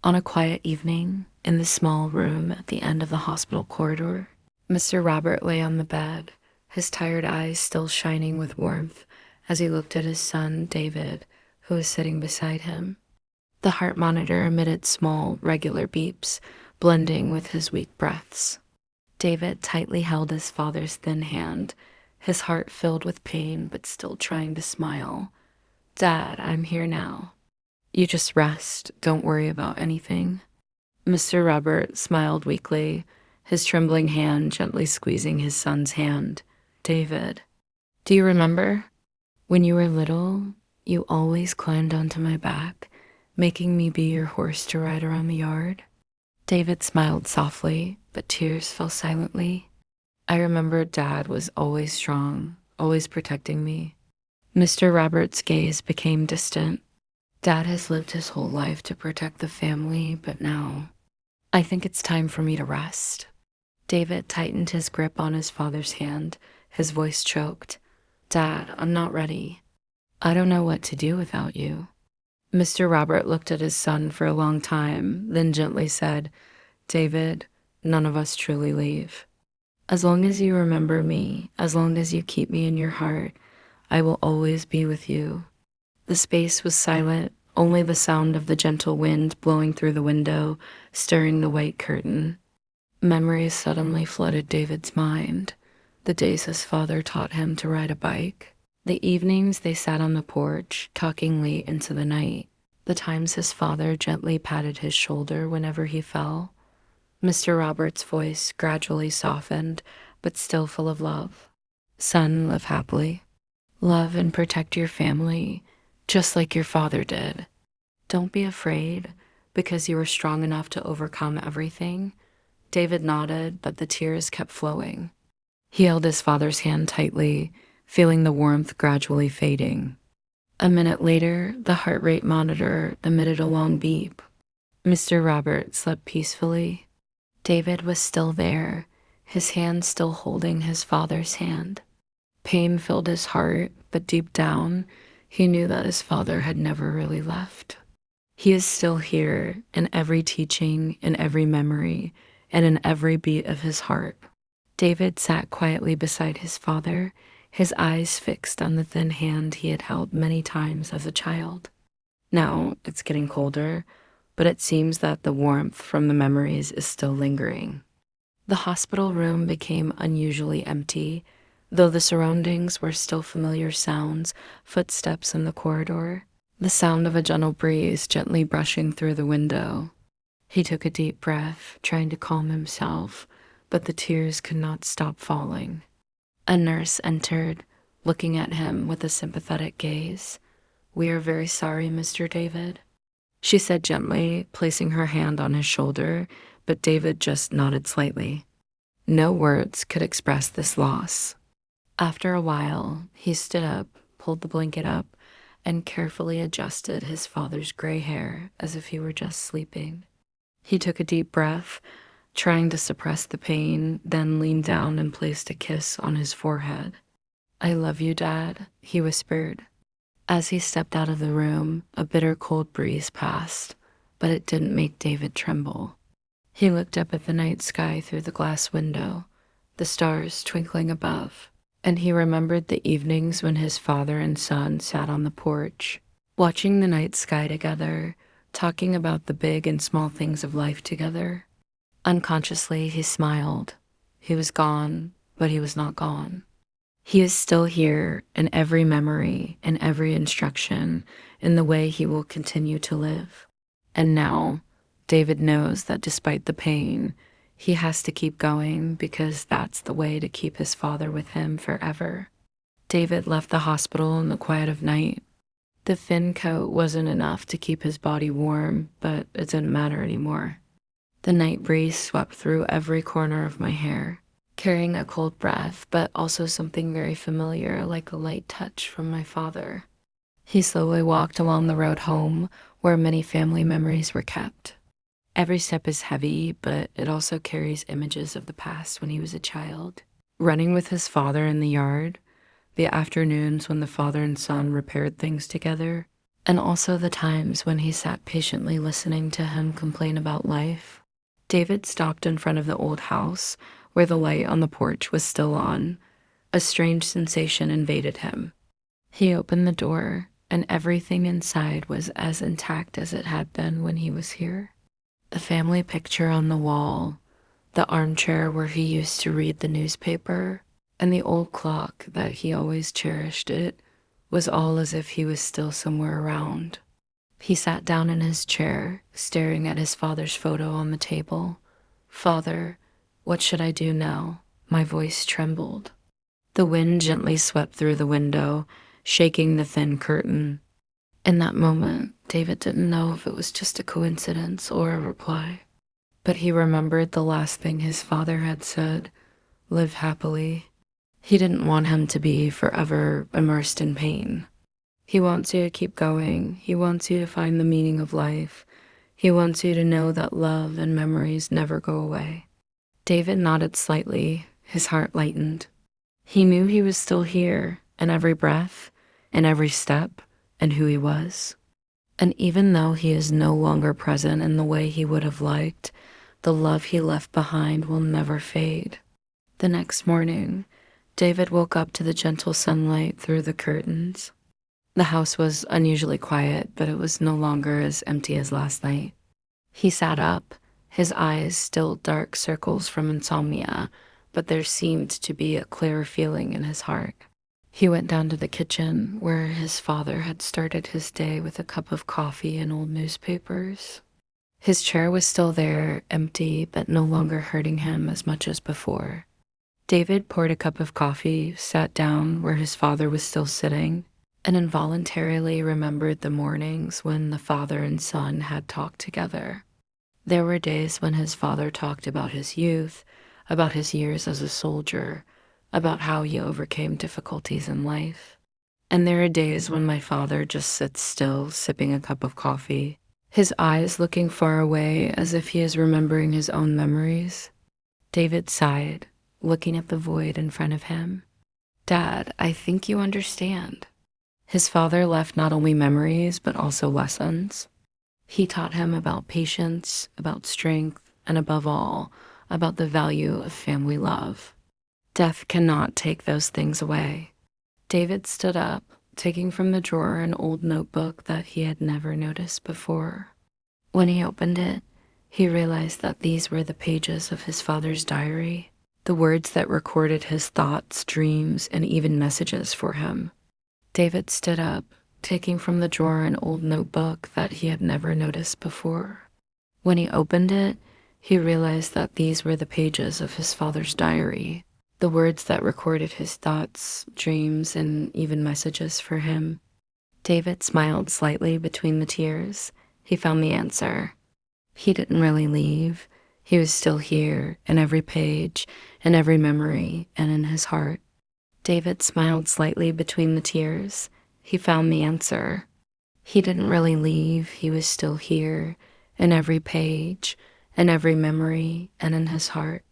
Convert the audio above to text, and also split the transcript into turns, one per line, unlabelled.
On a quiet evening, in the small room at the end of the hospital corridor, Mr. Robert lay on the bed, his tired eyes still shining with warmth as he looked at his son, David, who was sitting beside him. The heart monitor emitted small, regular beeps, blending with his weak breaths. David tightly held his father's thin hand, his heart filled with pain but still trying to smile. "Dad, I'm here now. You just rest. Don't worry about anything." Mr. Robert smiled weakly, his trembling hand gently squeezing his son's hand. "David, do you remember? When you were little, you always climbed onto my back, making me be your horse to ride around the yard." David smiled softly, but tears fell silently. "I remember Dad was always strong, always protecting me." Mr. Robert's gaze became distant. "Dad has lived his whole life to protect the family, but now I think it's time for me to rest." David tightened his grip on his father's hand, his voice choked. "Dad, I'm not ready. I don't know what to do without you." Mr. Robert looked at his son for a long time, then gently said, "David, none of us truly leave. As long as you remember me, as long as you keep me in your heart, I will always be with you." The space was silent, only the sound of the gentle wind blowing through the window, stirring the white curtain. Memories suddenly flooded David's mind. The days his father taught him to ride a bike. The evenings they sat on the porch, talking late into the night. The times his father gently patted his shoulder whenever he fell. Mr. Robert's voice gradually softened, but still full of love. "Son, live happily. Love and protect your family, just like your father did. Don't be afraid, because you are strong enough to overcome everything." David nodded, but the tears kept flowing. He held his father's hand tightly, feeling the warmth gradually fading. A minute later, the heart rate monitor emitted a long beep. Mr. Robert slept peacefully. David was still there, his hand still holding his father's hand. Pain filled his heart, but deep down, he knew that his father had never really left. He is still here, in every teaching, in every memory, and in every beat of his heart. David sat quietly beside his father, his eyes fixed on the thin hand he had held many times as a child. Now it's getting colder, but it seems that the warmth from the memories is still lingering. The hospital room became unusually empty, though the surroundings were still familiar sounds, footsteps in the corridor, the sound of a gentle breeze gently brushing through the window. He took a deep breath, trying to calm himself, but the tears could not stop falling. A nurse entered, looking at him with a sympathetic gaze. "We are very sorry, Mr. David," she said gently, placing her hand on his shoulder, but David just nodded slightly. No words could express this loss. After a while, he stood up, pulled the blanket up, and carefully adjusted his father's gray hair as if he were just sleeping. He took a deep breath, trying to suppress the pain, then leaned down and placed a kiss on his forehead. "I love you, Dad," he whispered. As he stepped out of the room, a bitter cold breeze passed, but it didn't make David tremble. He looked up at the night sky through the glass window, the stars twinkling above, and he remembered the evenings when his father and son sat on the porch, watching the night sky together, talking about the big and small things of life together. Unconsciously, he smiled. He was gone, but he was not gone. He is still here in every memory, in every instruction, in the way he will continue to live. And now, David knows that despite the pain, he has to keep going because that's the way to keep his father with him forever. David left the hospital in the quiet of night. The thin coat wasn't enough to keep his body warm, but it didn't matter anymore. The night breeze swept through every corner of my hair, carrying a cold breath, but also something very familiar, like a light touch from my father. He slowly walked along the road home, where many family memories were kept. Every step is heavy, but it also carries images of the past when he was a child. Running with his father in the yard, the afternoons when the father and son repaired things together, and also the times when he sat patiently listening to him complain about life. David stopped in front of the old house where the light on the porch was still on. A strange sensation invaded him. He opened the door, and everything inside was as intact as it had been when he was here. The family picture on the wall, the armchair where he used to read the newspaper, and the old clock that he always cherished it was all as if he was still somewhere around. He sat down in his chair, staring at his father's photo on the table. "Father, what should I do now?" My voice trembled. The wind gently swept through the window, shaking the thin curtain. In that moment, David didn't know if it was just a coincidence or a reply. But he remembered the last thing his father had said: live happily. He didn't want him to be forever immersed in pain. He wants you to keep going. He wants you to find the meaning of life. He wants you to know that love and memories never go away. David nodded slightly, his heart lightened. He knew he was still here, in every breath, in every step, and who he was. And even though he is no longer present in the way he would have liked, the love he left behind will never fade. The next morning, David woke up to the gentle sunlight through the curtains. The house was unusually quiet, but it was no longer as empty as last night. He sat up, his eyes still dark circles from insomnia, but there seemed to be a clear feeling in his heart. He went down to the kitchen, where his father had started his day with a cup of coffee and old newspapers. His chair was still there, empty, but no longer hurting him as much as before. David poured a cup of coffee, sat down where his father was still sitting, and involuntarily remembered the mornings when the father and son had talked together. There were days when his father talked about his youth, about his years as a soldier, about how he overcame difficulties in life. And there are days when my father just sits still, sipping a cup of coffee, his eyes looking far away as if he is remembering his own memories. David sighed, looking at the void in front of him. "Dad, I think you understand." His father left not only memories, but also lessons. He taught him about patience, about strength, and above all, about the value of family love. Death cannot take those things away. David stood up, taking from the drawer an old notebook that he had never noticed before. When he opened it, he realized that these were the pages of his father's diary, the words that recorded his thoughts, dreams, and even messages for him. David stood up, taking from the drawer an old notebook that he had never noticed before. When he opened it, he realized that these were the pages of his father's diary, the words that recorded his thoughts, dreams, and even messages for him. David smiled slightly between the tears. He found the answer. He didn't really leave. He was still here, in every page, in every memory, and in his heart. David smiled slightly between the tears. He found the answer. He didn't really leave. He was still here, in every page, in every memory, and in his heart.